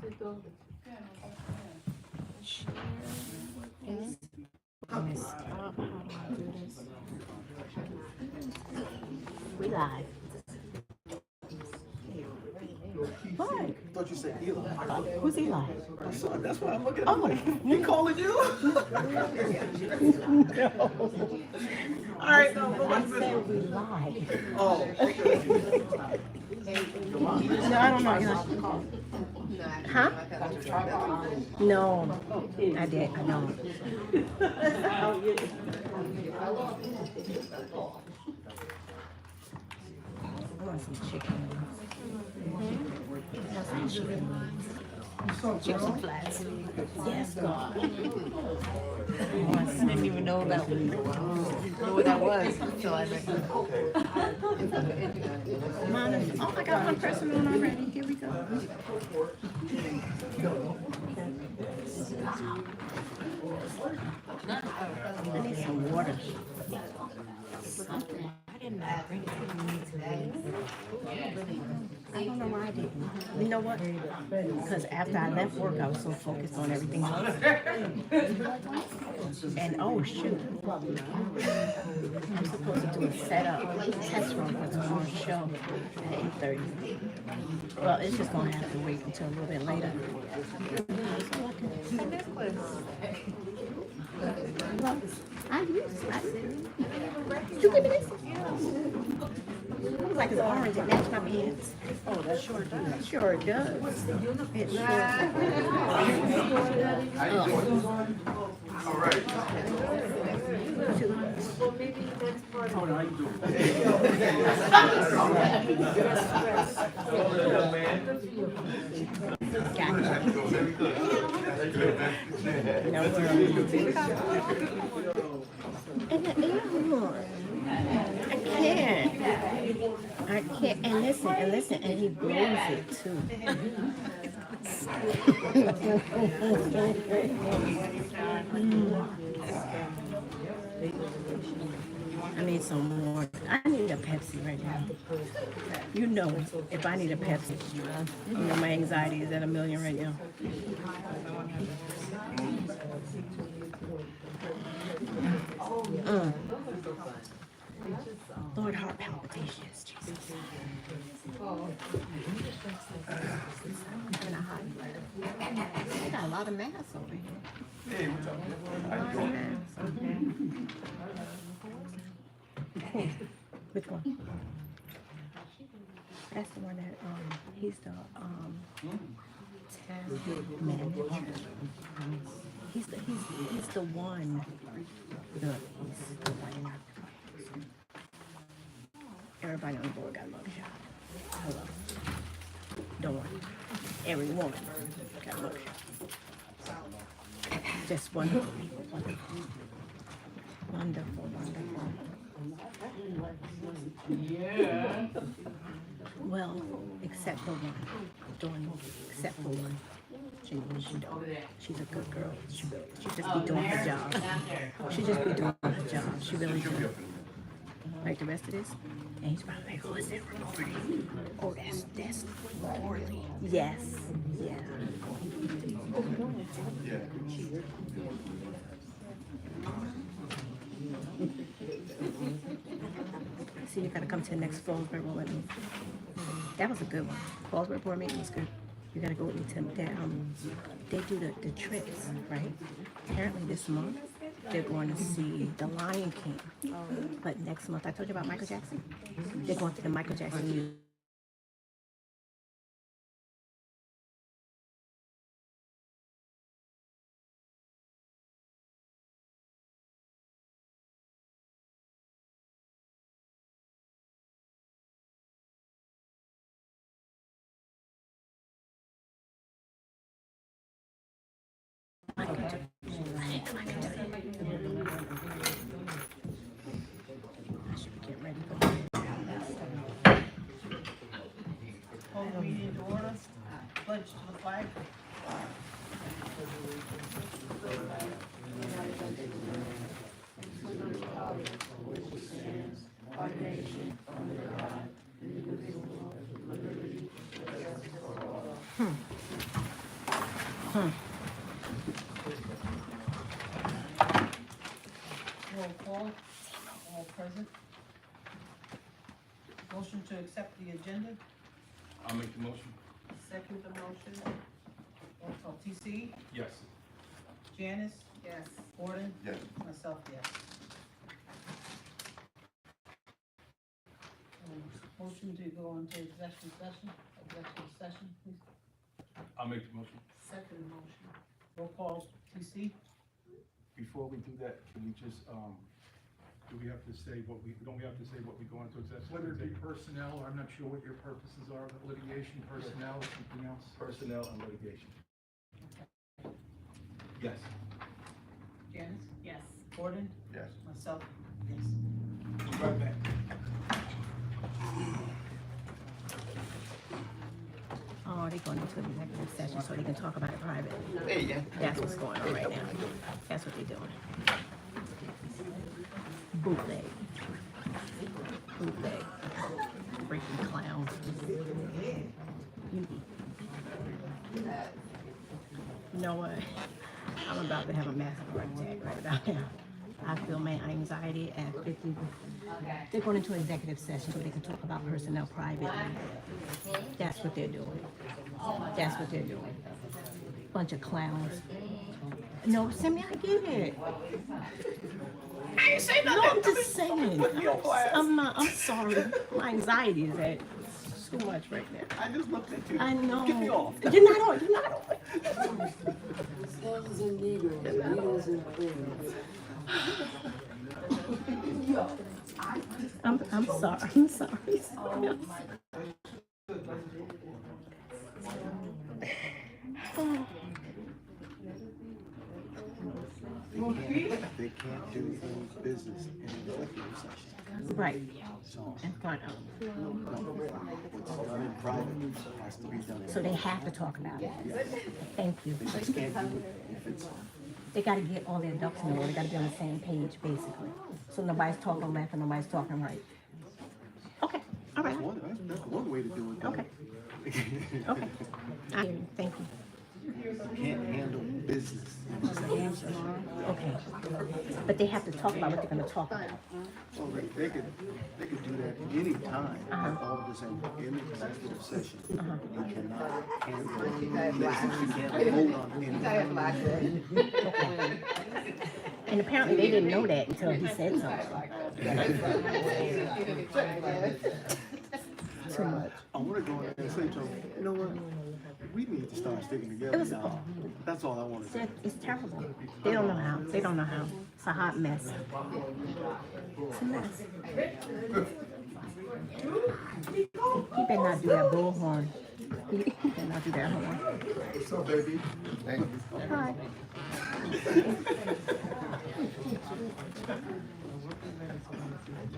We live. What? I thought you said Eli. Who's Eli? My son, that's why I'm looking at Oh. He calling you? All right, no, I said we live. Oh, okay. No, I don't know Eli. Huh? No, I did. I know. I want some chicken. I want some chicken. Chicken flats. Yes, God. I didn't even know that. Know what that was until I met you. Oh, I got one person on already. Here we go. I need some water. Something. I didn't bring it with me today. I don't know why I didn't. You know what? Because after I left work, I was so focused on everything else. And oh shoot, I'm supposed to do a setup test run for tomorrow's show at 8:30. Well, it's just gonna have to wait until a little bit later. Well, I you give me this? It looks like it's orange. It matched my pants. Oh, that sure does. Sure does. It sure All right. Hold on. No worries. And the air horn. I can't. And listen, and he blows it too. I need some more. I need a Pepsi right now. You know, if I need a Pepsi, you know my anxiety is at 1,000,000 right now. Lord, heart palpitations, Jesus. I got a lot of mass over here. Hey, what's up? A lot of mass. Okay. Which one? That's the one that he's the manager. He's the one. Look, he's the one. Everybody on the board got a mug shot. Hello. Don't worry. Everyone got a mug shot. Just wonderful people. Wonderful. Yeah. Well, except for one. Except for one. She don't. She's a good girl. She just be doing her job. She just be doing her job. She really does. Like the rest of this. And he's probably like, oh, is that recording? Oh, that's poorly. Yes. Yeah. See, you gotta come to the next Fallsburg one with me. That was a good one. Fallsburg Board Meeting was good. You gotta go with me to that. They do the trips, right? Apparently this month they're going to see The Lion King. But next month, I told you about Michael Jackson. They're going to the Michael Jackson Museum. Pledge to the flag. Roll call, all present. Motion to accept the agenda, I'll make the motion. second the motion. Roll call, TC, Yes. Janice, Yes. Gordon, Yes. myself, yes. Motion to go into executive session, please. I'll make the motion. Second motion. Roll call, TC, Before we do that, can we just, do we have to say what don't we have to say what we go into executive? Whether it be personnel, or I'm not sure what your purposes are, but litigation, personnel, or something else. Personnel and litigation. Yes. Janice, Yes. Gordon, Yes. myself, yes. Right back. Oh, they're going into an executive session so they can talk about it privately. Hey, yeah. That's what's going on right now. That's what they're doing. Bootleg. Bootleg. Freaking clowns. You know what? I'm about to have a massive heart attack right about now. I feel my anxiety at 50. They're going into executive session so they can talk about personnel privately. That's what they're doing. That's what they're doing. Bunch of clowns. No, Sammy, I get it. I ain't say nothing. No, I'm just saying. Put me on blast. I'm sorry. My anxiety is at too much right now. I just looked at you. I know. Get me off. You're not on. You're not on. Slaves and Negroes, Negroes and Queens. I'm sorry. I'm sorry. They can't do business in executive session. Right. So, In front of. what's done in private has to be done. So they have to talk about it. Thank you. They just can't do it if it's, They got to get all their ducks in a row. They got to be on the same page, basically. So nobody's talking left and nobody's talking right. Okay. All right. that's one way to do it. though. Okay. Okay. I hear you. Thank you. Can't handle business in executive session. Okay. But they have to talk about what they're going to talk about. Well, they could do that any time. All of a sudden, in executive session, you cannot handle business. You can't vote on anything. And apparently they didn't know that until he said something. Too much. I want to go in and say to them, you know what? We need to start sticking It together was- now. That's all I want to say. It's terrible. They don't know how. They don't know how. It's a hot mess. It's a mess. He better not do that bullhorn. He better not do that horn. So, baby, thank you. Hi.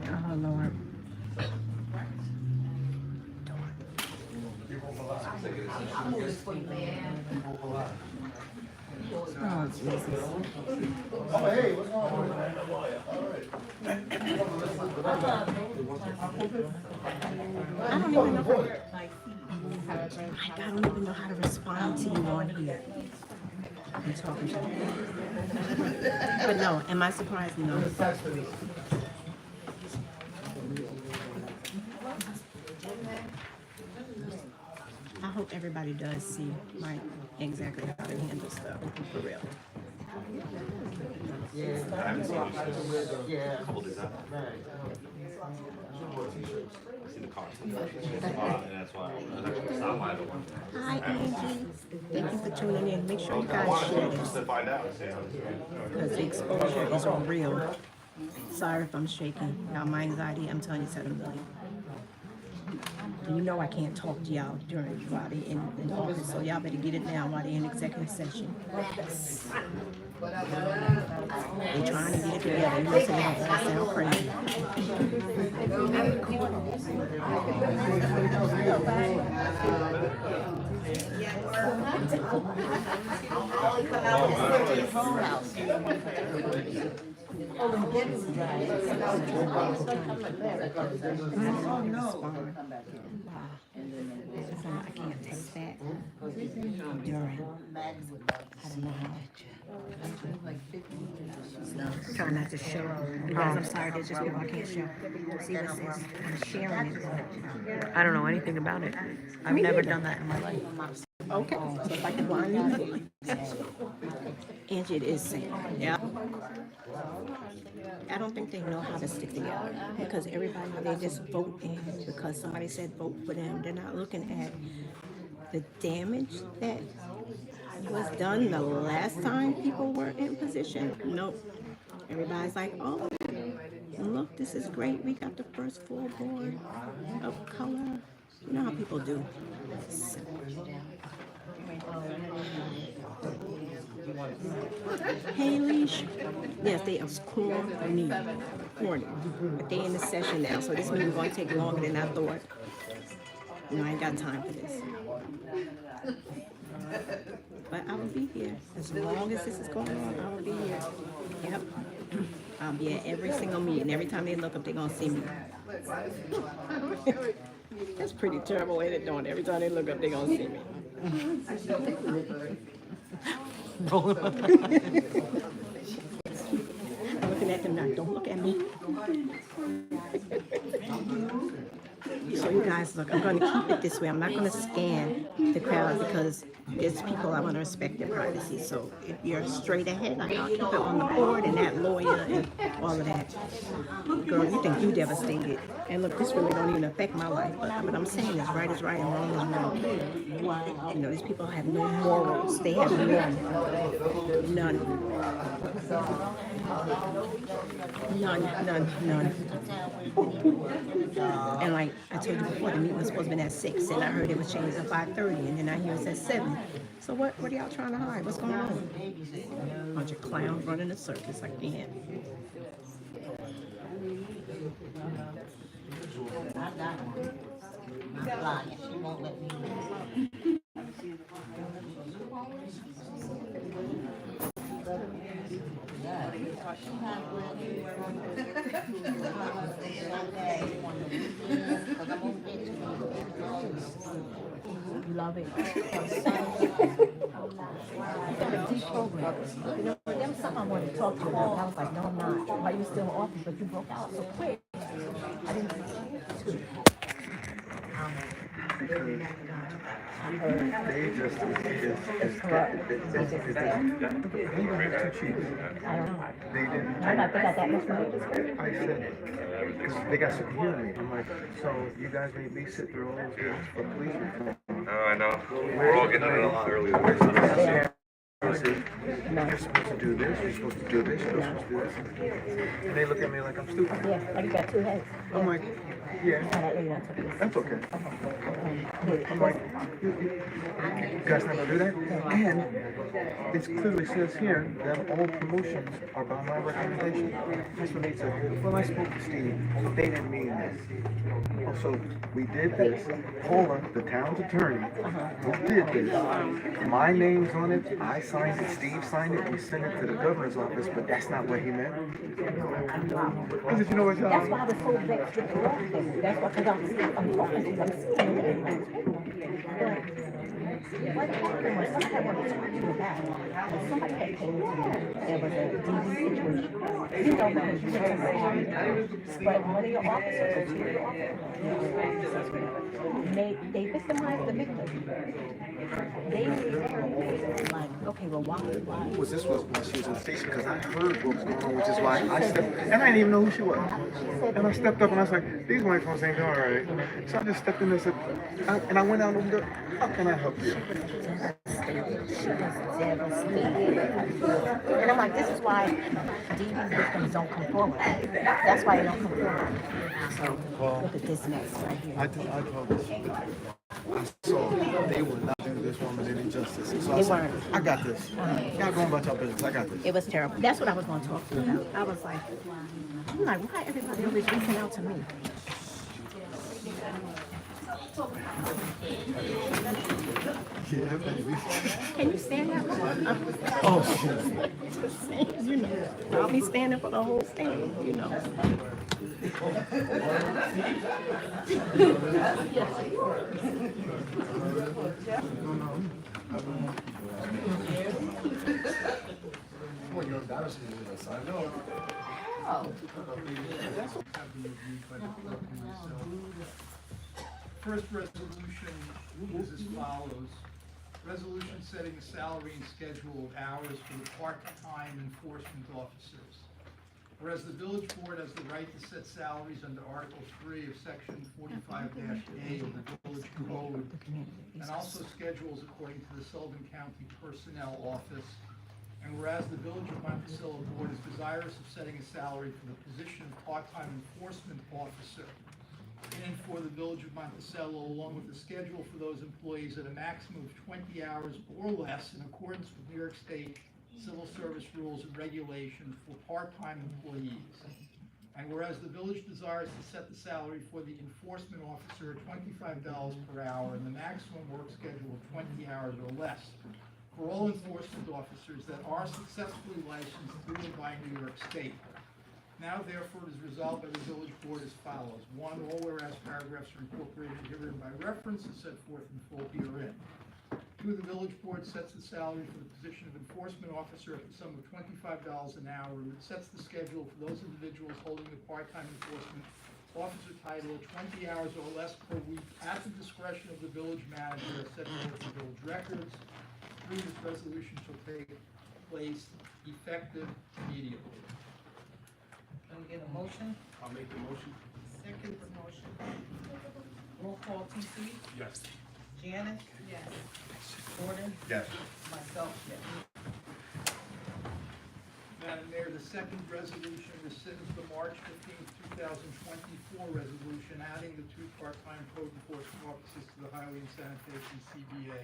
Oh, Lord. Oh, Jesus. I don't even know I don't even know how to respond to you on here. I'm talking to you. But no, am I surprised? No. I hope everybody does see like exactly how to handle stuff for real. Hi Angie, thank you for tuning in. Make sure you guys share this because the exposure is real. Sorry if I'm shaking. Now my anxiety, I'm telling you, 7 million. And you know I can't talk to y'all while they in office, so y'all better get it now while they're in executive session. They're trying to get it together. You know, so they don't all sound crazy. I can't text that during, I don't know how. Try not to show. You guys, I'm sorry, there's just people I can't show. See what it says? I'm sharing it. I don't know anything about it. I've never done that in my life. Okay, so if I can blind you. Angie, it is same. Yeah. I don't think they know how to stick together because everybody, they just vote in because somebody said vote for them. They're not looking at the damage that was done the last time people were in position. Nope. Everybody's like, oh, look, this is great. We got the first full board of color. You know how people do. Haley, yes, they are corny, but they in the session now, so this meeting's gonna take longer than I thought. No, I ain't got time for this. But I will be here as long as this is going on. I will be here. Yep, I'll be at every single meeting. Every time they look up, they're gonna see me. That's pretty terrible, ain't it? Doing every time they look up, they're gonna see me. I'm looking at them now. Don't look at me. So you guys, look, I'm going to keep it this way. I'm not going to scan the crowd because there's people I want to respect their privacy. So if you're straight ahead, I'll keep it on the board and that lawyer and all of that. Girl, you think you devastated. And look, this really don't even affect my life. But I'm saying is right and wrong is wrong. You know, these people have no morals. They have none. None. And like I told you before, the meeting was supposed to be at 6, and I heard it was changed to 5:30, and then I hear it says 7. So what are y'all trying to hide? What's going on? Bunch of clowns running a circus. I can't. She won't let me. Love it. You know, there was something I wanted to talk to you about. I was like, no, I'm not. Why you still in office, but you broke out so quick. I didn't. They just, it's corrupt. too cheap. I don't know. They didn't. I got that much money. I said, because they got sick of hearing me. I'm like, so you guys may be sit through all those bills for police reform. Oh, I know. We're all getting it a lot earlier. You're supposed to do this, you're supposed to do this, you're supposed to do this. And they look at me like I'm stupid. Yeah, like you got 2 heads. I'm like, yeah, that's okay. I'm like, you guys not gonna do that? And it clearly says here that all promotions are by my recommendation. That's what they said. When I spoke to Steve, they didn't mean this. Also, we did this. Paula, the town's attorney, who did this. My name's on it. I signed it. Steve signed it. We sent it to the governor's office, but that's not what he meant. Because you know what? That's why I was so vexed with the law thing. That's why, because I'm talking to them. What happened was somebody had wanted to talk to you about it. Somebody had came to me. There was a DV situation. You know, because you were but one of your officers or 2 of your officers, they victimized the victim. They like, okay, well, why? Was this was when she was in the station? Because I heard what was going on, which is why I stepped, and I didn't even know who she was. And I stepped up and I was like, these white folks ain't doing right. So I just stepped in and said, and I went out and said, how can I help you? And I'm like, this is why DV victims don't come forward. That's why they don't come forward. So look at this mess right here. I told this. I saw they were not doing this woman any justice. So I said, I got this. Y'all going about your business. I got this. It was terrible. That's what I was going to talk to you about. I was like, why everybody always reaching out to me? Yeah, baby. Can you stand that long? Oh, just saying, you know, I'll be standing for the whole thing, you know. Have been reviewed by the clerk and myself. First resolution is as follows. Resolution setting a salary and schedule of hours for the part-time enforcement officers. Whereas the village board has the right to set salaries under Article 3 of Section 45-A of the village code, and also schedules according to the Sullivan County Personnel Office. And whereas the village of Monticello Board is desirous of setting a salary for the position of part-time enforcement officer and for the village of Monticello, along with the schedule for those employees at a maximum of 20 hours or less in accordance with New York State civil service rules and regulations for part-time employees. And whereas the village desires to set the salary for the enforcement officer at $25 per hour and the maximum work schedule of 20 hours or less for all enforcement officers that are successfully licensed through and by New York State. Now therefore it is resolved by the village board as follows. 1, all whereas paragraphs are incorporated herein by reference as set forth in full herein. 2, the village board sets the salary for the position of enforcement officer at the sum of $25 an hour, and it sets the schedule for those individuals holding the part-time enforcement officer title at 20 hours or less per week at the discretion of the village manager as set forth in village records. 3, this resolution shall take place effective immediately. Can we get a motion? I'll make the motion. Second the motion. Roll call, TC? Yes. Janice? Yes. Gordon? Yes. Myself, yes. Madam Mayor, the second resolution rescinds the March 15, 2024 resolution adding the 2 part-time code enforcement officers to the Highway and Sanitation CBA.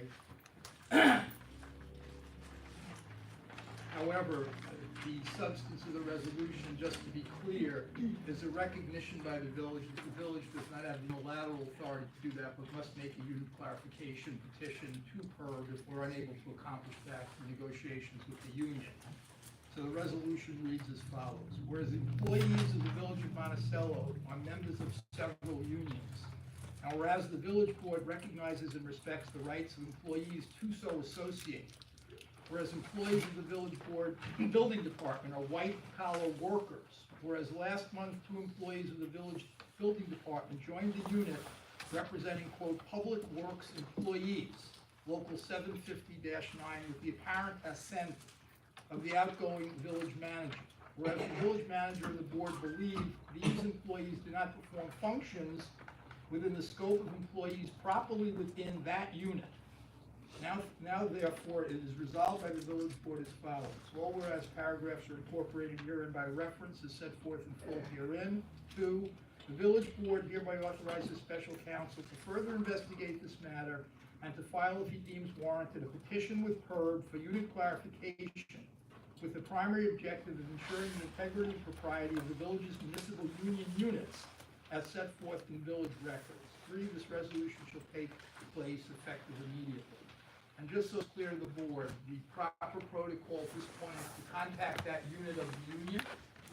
However, the substance of the resolution, just to be clear, is a recognition by the village that the village does not have the unilateral authority to do that, but must make a unit clarification petition to PERB if we're unable to accomplish that through negotiations with the union. So the resolution reads as follows. Whereas employees of the village of Monticello are members of several unions, and whereas the village board recognizes and respects the rights of employees to so associate, whereas employees of the village board building department are white-collar workers, whereas last month 2 employees of the village building department joined the unit representing, quote, public works employees, local 750-9, with the apparent assent of the outgoing village manager. Whereas the village manager and the board believe these employees do not perform functions within the scope of employees properly within that unit. Now therefore, it is resolved by the village board as follows. All whereas paragraphs are incorporated herein by reference as set forth in full herein. 2, the village board hereby authorizes special counsel to further investigate this matter and to file, if he deems warranted, a petition with PERB for unit clarification with the primary objective of ensuring the integrity and propriety of the village's municipal union units as set forth in village records. 3, this resolution shall take place effective immediately. And just so it's clear to the board, the proper protocol at this point is to contact that unit of the union,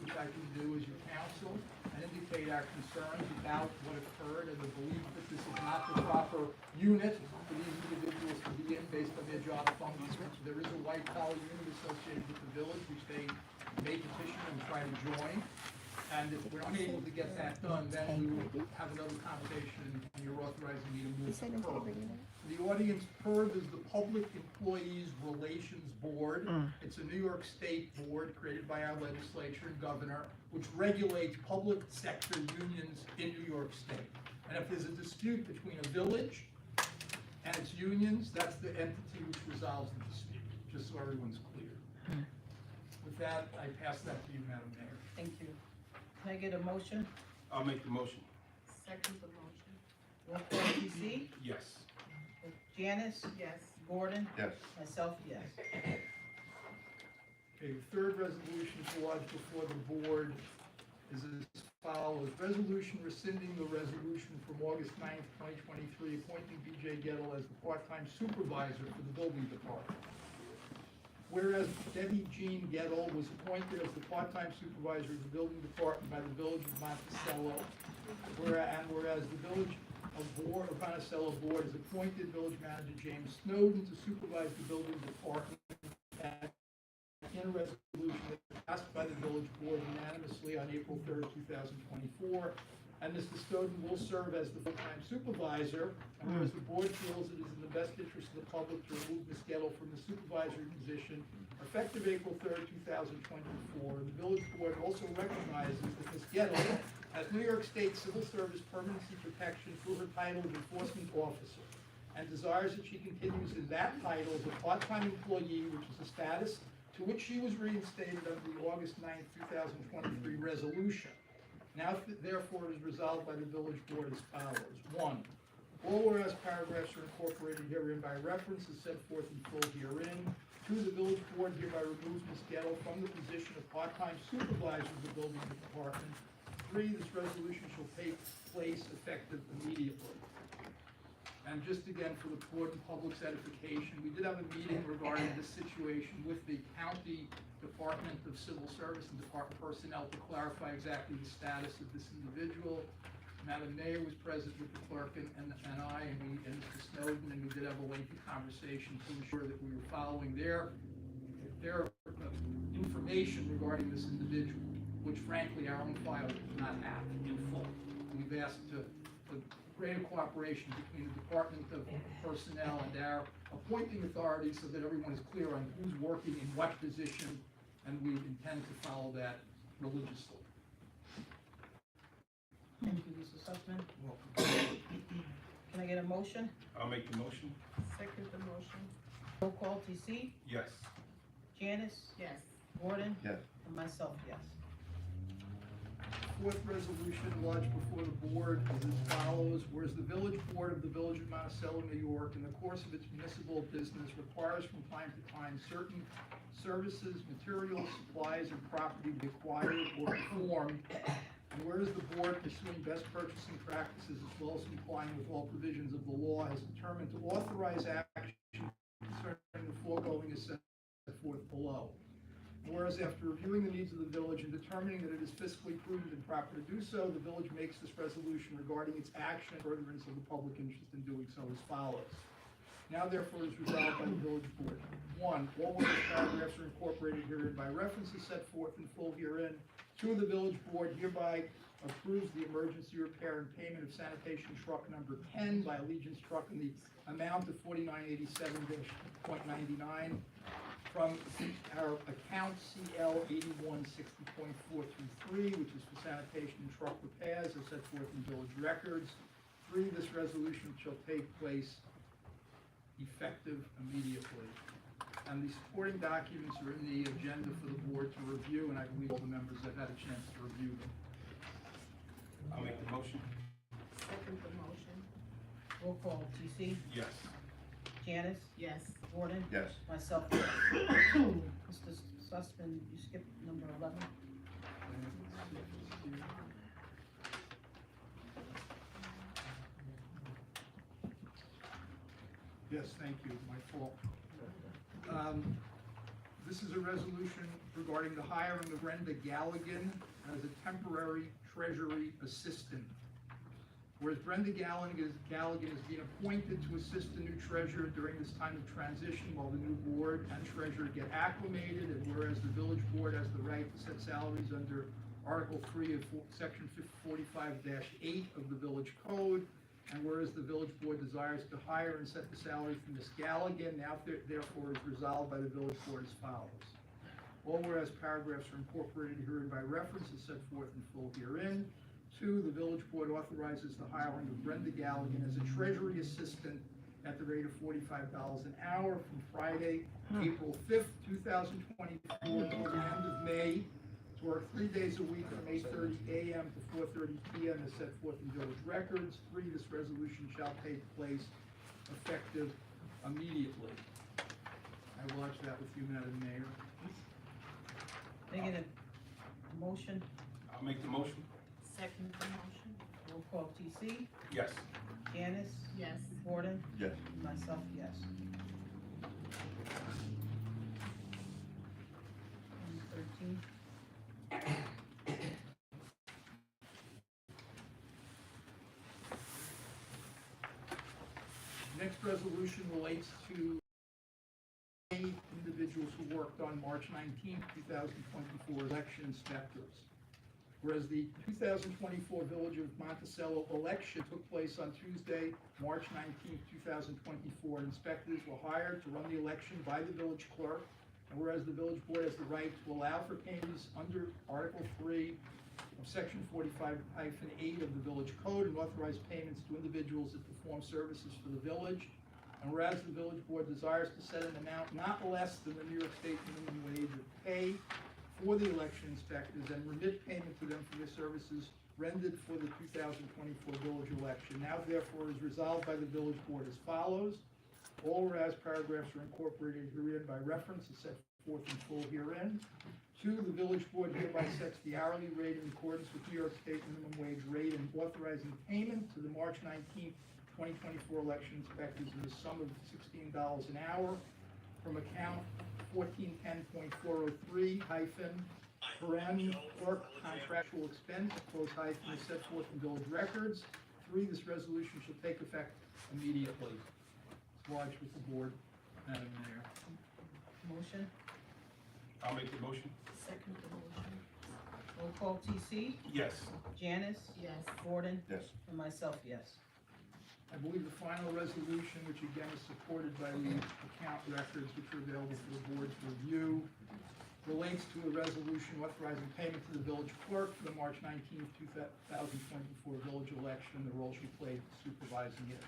which I can do as your counsel, and indicate our concerns about what occurred and the belief that this is not the proper unit for these individuals to be in based on their job functions. There is a white-collar unit associated with the village, which they may petition and try to join. And if we're unable to get that done, then we will have another conversation, and you're authorizing me to move to PERB. The audience, PERB is the Public Employees Relations Board. It's a New York State board created by our legislature and governor, which regulates public sector unions in New York State. And if there's a dispute between a village and its unions, that's the entity which resolves the dispute, just so everyone's clear. With that, I pass that to you, Madam Mayor. Thank you. Can I get a motion? I'll make the motion. Second the motion. Roll call, TC? Yes. Janice? Yes. Gordon? Yes. Myself, yes. Okay, the third resolution to lodge before the board is as follows. Resolution rescinding the resolution from August 9th, 2023, appointing B.J. Gettle as the part-time supervisor for the building department. Whereas Debbie Jean Gettle was appointed as the part-time supervisor of the building department by the Village of Monticello, whereas the Village of Monticello Board has appointed Village Manager James Snowden to supervise the building department, and in a resolution that was passed by the Village Board unanimously on April 3rd, 2024. And Mr. Snowden will serve as the full-time supervisor, and whereas the board feels it is in the best interest of the public to remove Ms. Gettle from the supervisory position effective April 3rd, 2024, the Village Board also recognizes that Ms. Gettle has New York State Civil Service permanency protection through her title of enforcement officer, and desires that she continues in that title as a part-time employee, which is a status to which she was reinstated under the August 9th, 2023 resolution. Now, therefore, it is resolved by the Village Board as follows. 1. All whereas paragraphs are incorporated herein by reference as set forth in full herein. 2. The Village Board hereby removes Ms. Gettle from the position of part-time supervisor of the building department. 3. This resolution shall take place effective immediately. And just again, for the board and public's edification, we did have a meeting regarding this situation with the County Department of Civil Service and Department personnel to clarify exactly the status of this individual. Madam Mayor was present with the clerk and I, and Mr. Snowden, and we did have a lengthy conversation to ensure that we were following their information regarding this individual, which frankly our own file does not have in full. We've asked for greater cooperation between the Department of Personnel and our appointing authorities so that everyone is clear on who's working in what position, and we intend to follow that religiously. Thank you, Mr. Sussman. Can I get a motion? I'll make the motion. Second the motion. Roll call, TC, Yes. Janice, Yes. Gordon, Yes. and myself, yes. Fourth resolution lodged before the board is as follows. Whereas the Village Board of the Village of Monticello, New York, in the course of its municipal business, requires from time to time certain services, materials, supplies, and property to be acquired or performed. And whereas the board, pursuing best purchasing practices as well as complying with all provisions of the law, has determined to authorize action concerning the foregoing as set forth below. Whereas after reviewing the needs of the village and determining that it is fiscally prudent and proper to do so, the village makes this resolution regarding its action and furtherance of the public interest in doing so as follows. Now therefore is resolved by the village board. 1. All of these paragraphs are incorporated herein by references set forth in full herein. 2. The village board hereby approves the emergency repair and payment of sanitation truck number 10 by Allegiance Truck in the amount of $4987.99 from our account CL 8160.423, which is for sanitation and truck repairs, as set forth in village records. 3. This resolution shall take place effective immediately. And the supporting documents are in the agenda for the board to review, and I believe all the members have had a chance to review them. I'll make the motion. Second the motion. Roll call, TC, Yes. Janice, Yes. Gordon, Yes. myself, yes. Mr. Sussman, you skipped number 11. Yes, thank you, my fault. This is a resolution regarding the hiring of Brenda Galligan as a temporary treasury assistant. Whereas Brenda Galligan is being appointed to assist the new treasurer during this time of transition while the new board and treasurer get acclimated, and whereas the village board has the right to set salaries under Article 3 of Section 45-8 of the village code, and whereas the village board desires to hire and set the salary for Ms. Galligan, now therefore is resolved by the village board as follows. All whereas paragraphs are incorporated herein by reference as set forth in full herein. 2, the village board authorizes the hiring of Brenda Galligan as a treasury assistant at the rate of $45 an hour from Friday, April 5th, 2024 until the end of May, to work 3 days a week from 8:30 a.m. to 4:30 p.m. as set forth in village records. 3, this resolution shall take place effective immediately. I will watch that with you, Madam Mayor. Can I get a motion? I'll make the motion. Second the motion. Roll call TC, Yes. Janice, Yes. Gordon, Yes. myself, yes. Number 13. Next resolution relates to individuals who worked on March 19, 2024 election inspectors. Whereas the 2024 Village of Monticello election took place on Tuesday, March 19, 2024, inspectors were hired to run the election by the village clerk. And whereas the village board has the right to allow for payments under Article 3 of Section 45-8 of the Village Code and authorize payments to individuals that perform services for the village. And whereas the village board desires to set an amount not less than the New York State minimum wage of pay for the election inspectors and remit payment to them for their services rendered for the 2024 village election. Now therefore is resolved by the village board as follows. All whereas paragraphs are incorporated herein by reference as set forth in full herein. 2, the village board hereby sets the hourly rate in accordance with New York State minimum wage rate and authorizing payment to the March 19th, 2024 election inspectors in the sum of $16 an hour from account 1410.403 hyphen paren clerk contractual expense close hyphen is set forth in village records. 3, this resolution shall take effect immediately. It's lodged with the board, Madam Mayor. Motion, I'll make the motion. Second the motion. roll call TC, Yes. Janice, Yes. Gordon, Yes. and myself, yes. I believe the final resolution, which again is supported by the account records which are available for the board's review, relates to a resolution authorizing payment to the village clerk for the March 19th, 2024 village election and the role she played supervising it.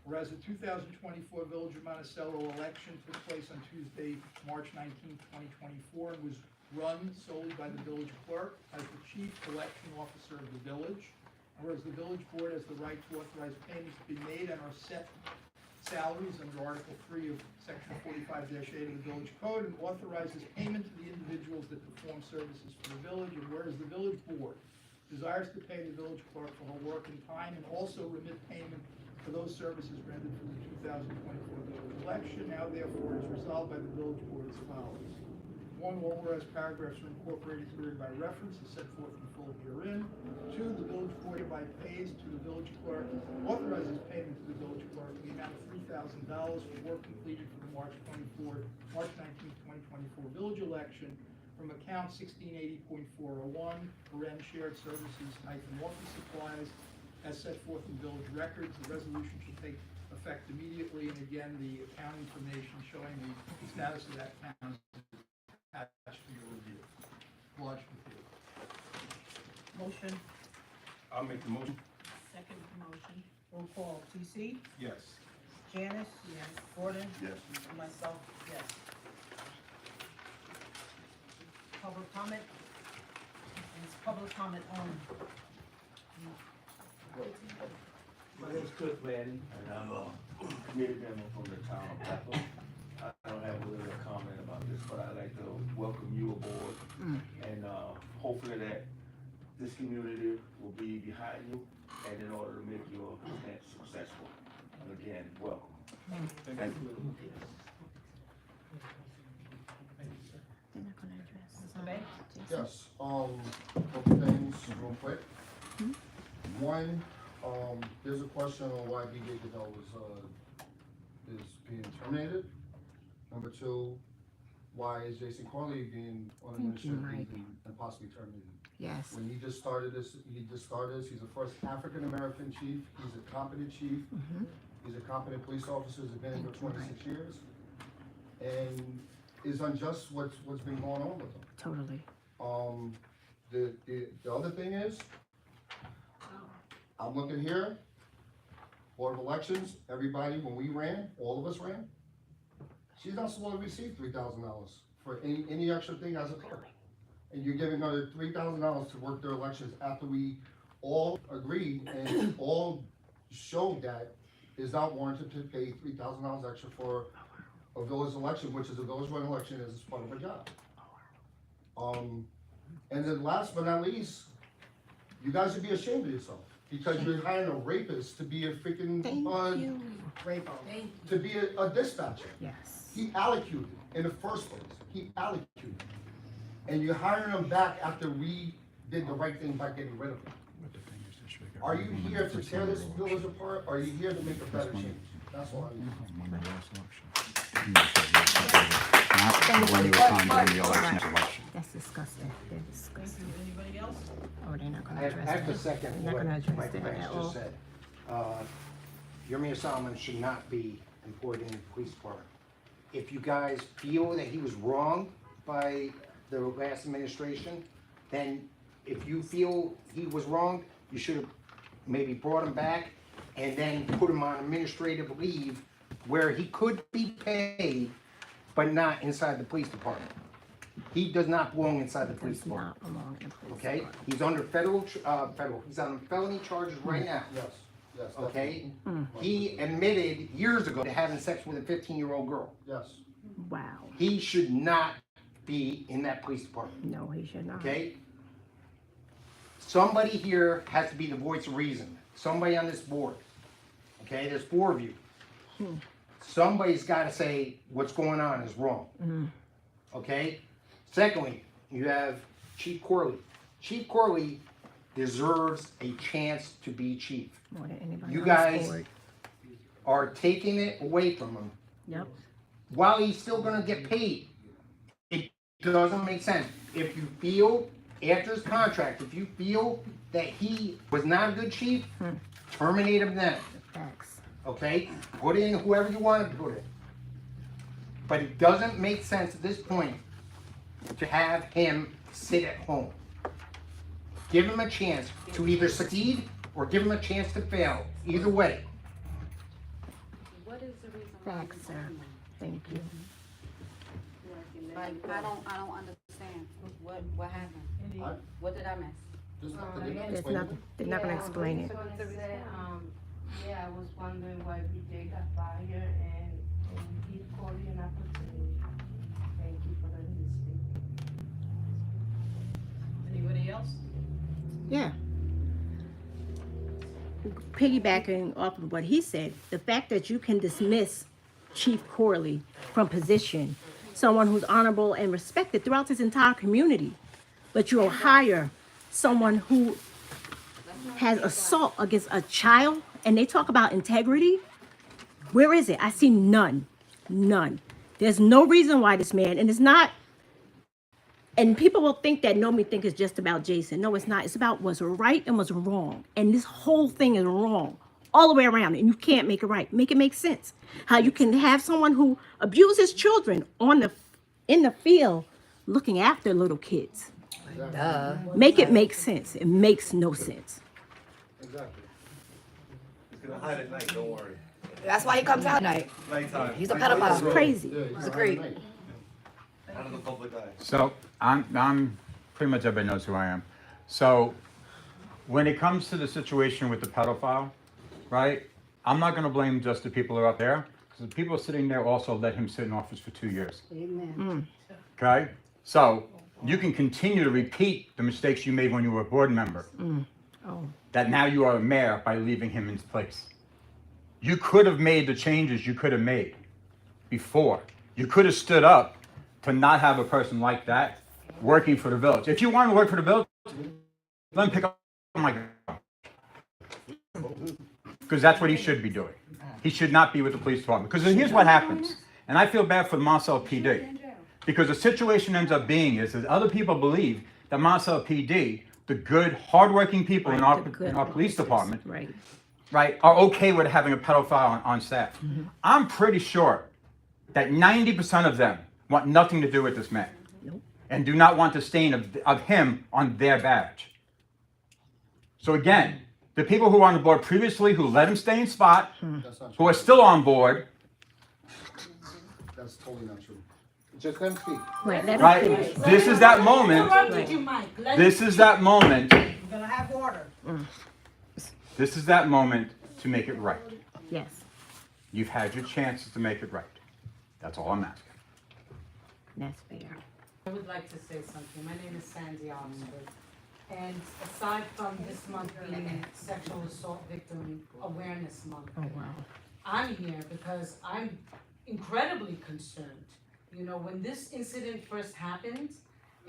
Whereas the 2024 Village of Monticello election took place on Tuesday, March 19th, 2024, and was run solely by the village clerk as the chief election officer of the village. Whereas the village board has the right to authorize payments to be made and are set salaries under Article 3 of Section 45-8 of the Village Code and authorizes payment to the individuals that perform services for the village. And whereas the village board desires to pay the village clerk for her work and time and also remit payment for those services rendered for the 2024 village election, now therefore is resolved by the village board as follows. 1, all whereas paragraphs are incorporated herein by reference as set forth in full herein. 2, the village board hereby pays to the village clerk, authorizes payment to the village clerk in the amount of $3,000 for work completed for the March 19th, 2024 village election from account 1680.401, shared services office supplies, as set forth in village records. The resolution should take effect immediately, and again, the account information showing the status of that account is attached to your review. Lodged with you. Motion, I'll make the motion. Second the motion. roll call TC, Yes. Janice, Yes. Gordon, Yes. and myself, yes. Public comment? It's public comment only. My name is Cliff Madden, and I'm a community member from the town of Bethel. I don't have really a comment about this, but I'd like to welcome you aboard. And hopefully that this community will be behind you and in order to make your event successful. And again, welcome. Thank you. They're not gonna address. Mr. Banks? Yes, couple things real quick. One, there's a question on why BJ Goodell is being terminated. Number 2, why is Jason Corley being on Thank you, administrative Mike. leave and possibly terminated? Yes. When he just started this, he's the first African-American chief, he's a competent chief, he's a competent police officer, he's been in for Thank you, 26 years. And it's unjust what's been going on with him. Totally. The other thing is, I'm looking here, Board of Elections, everybody, when we ran, all of us ran, she's not supposed to receive $3,000 for any extra thing as a clerk. And you're giving her $3,000 to work their elections after we all agreed and all showed that is not warranted to pay $3,000 extra for a village election, which is a village-run election as part of a job. And then last but not least, You guys would be ashamed of yourself, because you're hiring a rapist to be a freaking, to be a dispatcher. Yes. He allocated in the first place, he allocated. And you're hiring him back after we did the right thing by getting rid of him. Are you here to tear this village apart, or are you here to make a better change? That's all I need. Thank When you. you were on during the election. That's disgusting. They're disgusting. Anybody else? Oh, they're not gonna I address have to that. second They're not what gonna address Mike that Banks at all. just said. Yirmia Solomon should not be employed in the police department. If you guys feel that he was wronged by the last administration, then if you feel he was wronged, you should have maybe brought him back and then put him on administrative leave where he could be paid, but not inside the police department. He does not belong inside the police Does department. not belong in the police Okay, department. he's under he's on felony charges right now, Yes, yes. okay? definitely. He admitted years ago to having sex with a 15-year-old girl. Yes. Wow. He should not be in that police department, No, he should not. okay? Somebody here has to be the voice of reason, somebody on this board, okay? There's 4 of you. Somebody's gotta say what's going on is wrong, okay? Secondly, you have Chief Corley. Chief Corley deserves a chance to be chief. More than anybody You on this guys board. are taking it away from him Yep. while he's still gonna get paid. It doesn't make sense. If you feel, after his contract, if you feel that he was not a good chief, terminate him then, Facts. okay? Put in whoever you want to put in. But it doesn't make sense at this point to have him sit at home. Give him a chance to either succeed or give him a chance to fail. Either way. What is the reason why? Facts, sir. Thank you. Like, I don't understand. What happened? What did I miss? Just have to There's explain nothing, they're not gonna explain it. Yeah, I was wondering why BJ got fired and he called you an opportunity. Thank you for letting me speak. Anybody else? Yeah. Piggybacking off of what he said, the fact that you can dismiss Chief Corley from position, someone who's honorable and respected throughout this entire community, but you'll hire someone who has assault against a child, and they talk about integrity. Where is it? I see none. None. There's no reason why this man, and it's not, and people will think that Nomi think it's just about Jason. No, it's not. It's about what's right and what's wrong. And this whole thing is wrong all the way around, and you can't make it right. Make it make sense. How you can have someone who abuses children in the field looking after little kids. Make it make sense. It makes no sense. Exactly. He's gonna hide at night, don't worry. That's why he comes out at night. Nighttime. He's a It's pedophile. crazy. Yeah, he's It's a a creep. night. Out of the public eye. So I'm pretty much everybody knows who I am. So when it comes to the situation with the pedophile, right? I'm not going to blame just the people who are up there, because the people sitting there also let him sit in office for 2 years. Amen. Okay? So you can continue to repeat the mistakes you made when you were a board member. Oh, That now you are a mayor by leaving him in place. You could have made the changes you could have made before. You could have stood up to not have a person like that working for the village. If you want to work for the village, let him pick up my gun. Because that's what he should be doing. He should not be with the police department. Because here's what happens, and I feel bad for the Monticello PD, because the situation ends up being is that other people believe that Monticello PD, the good, hardworking people in our police department, right, are okay with having a pedophile on staff. I'm pretty sure that 90% of them want nothing to do with this man and do not want the stain of him on their badge. So again, the people who were on the board previously who let him stay in spot, That's not who true. are still on board, That's totally not true. Just let him speak. right. Let him right? finish. This is that moment. Interrupted you, Mike. This is that moment. We're gonna have order. This is that moment to make it right. Yes. You've had your chances to make it right. That's all I'm asking. That's fair. I would like to say something. My name is Sandy Oxford. And aside from this month being Sexual Assault Victim Awareness Month, Oh, wow. I'm here because I'm incredibly concerned. You know, when this incident first happened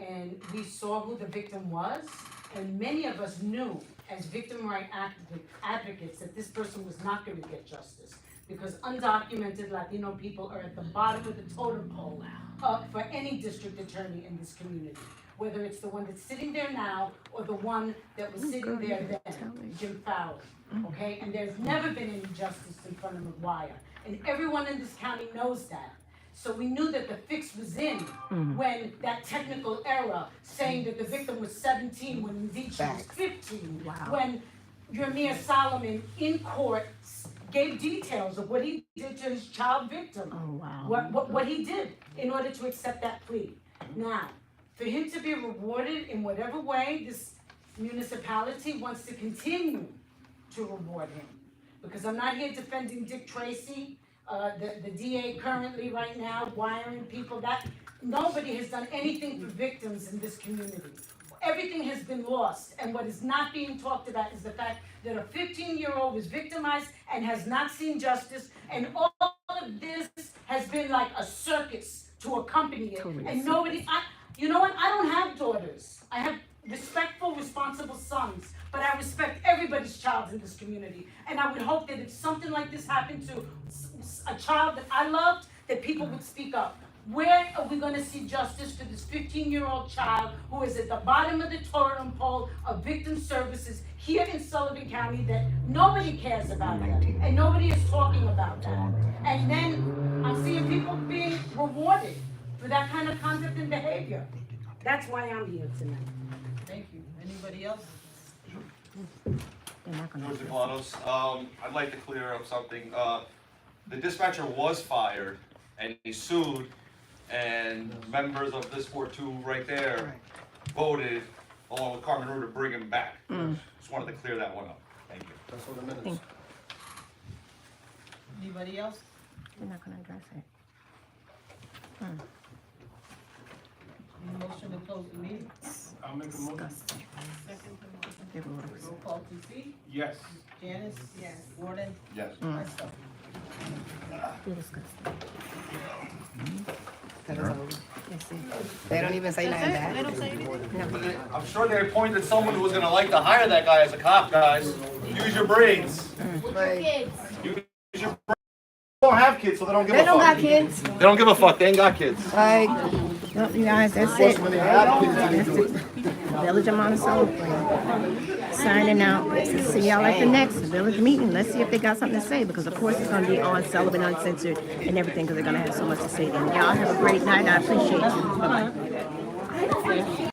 and we saw who the victim was, and many of us knew as victim right advocates that this person was not going to get justice because undocumented Latino people are at the bottom of the totem pole for any district attorney in this community, whether it's the one that's sitting there now or the one that was sitting there then, Jim Fowler. Okay, and there's never been any justice in front of McGuire, and everyone in this county knows that. So we knew that the fix was in when that technical error saying that the victim was 17 when indeed she was 15. Wow. When Yamir Solomon in court gave details of what he did to his child victim. Oh, wow. What he did in order to accept that plea. Now, for him to be rewarded in whatever way this municipality wants to continue to reward him. Because I'm not here defending Dick Tracy, the DA currently right now, wiring people. That nobody has done anything for victims in this community. Everything has been lost, and what is not being talked about is the fact that a 15-year-old was victimized and has not seen justice, and all of this has been like a circus to accompany it, and nobody, you know what, I don't have daughters. I have respectful, responsible sons, but I respect everybody's child in this community, and I would hope that if something like this happened to a child that I loved, that people would speak up. Where are we going to see justice for this 15-year-old child who is at the bottom of the totem pole of victim services here in Sullivan County that nobody cares about that, and nobody is talking about that? And then I'm seeing people being rewarded for that kind of conduct and behavior. That's why I'm here tonight. Thank you. Anybody else? George DeGlanos. I'd like to clear up something. The dispatcher was fired and he sued, and members of this board too right there voted along with Carmen Rue to bring him back. Just wanted to clear that one up. Thank you. That's for the minutes. Anybody else? We're not gonna address it. Any motion to close the meeting? I'll make a motion. Roll call to see. Yes. Janice? Yes. Gordon? Yes. Myself. They don't even say nothing bad. They don't say anything? I'm sure they appointed someone who was gonna like to hire that guy as a cop, guys. Use your brains. Right. Use your brains. They don't have kids, so they don't give a They fuck. don't got kids. They don't give a fuck. They ain't got kids. Like, Well, you guys, that's it. Village of Monticello signing out. See y'all at the next village meeting. Let's see if they got something to say, because of course it's going to be on Sullivan Uncensored and everything, because they're going to have so much to say then. Y'all have a great night. I appreciate you. Bye-bye.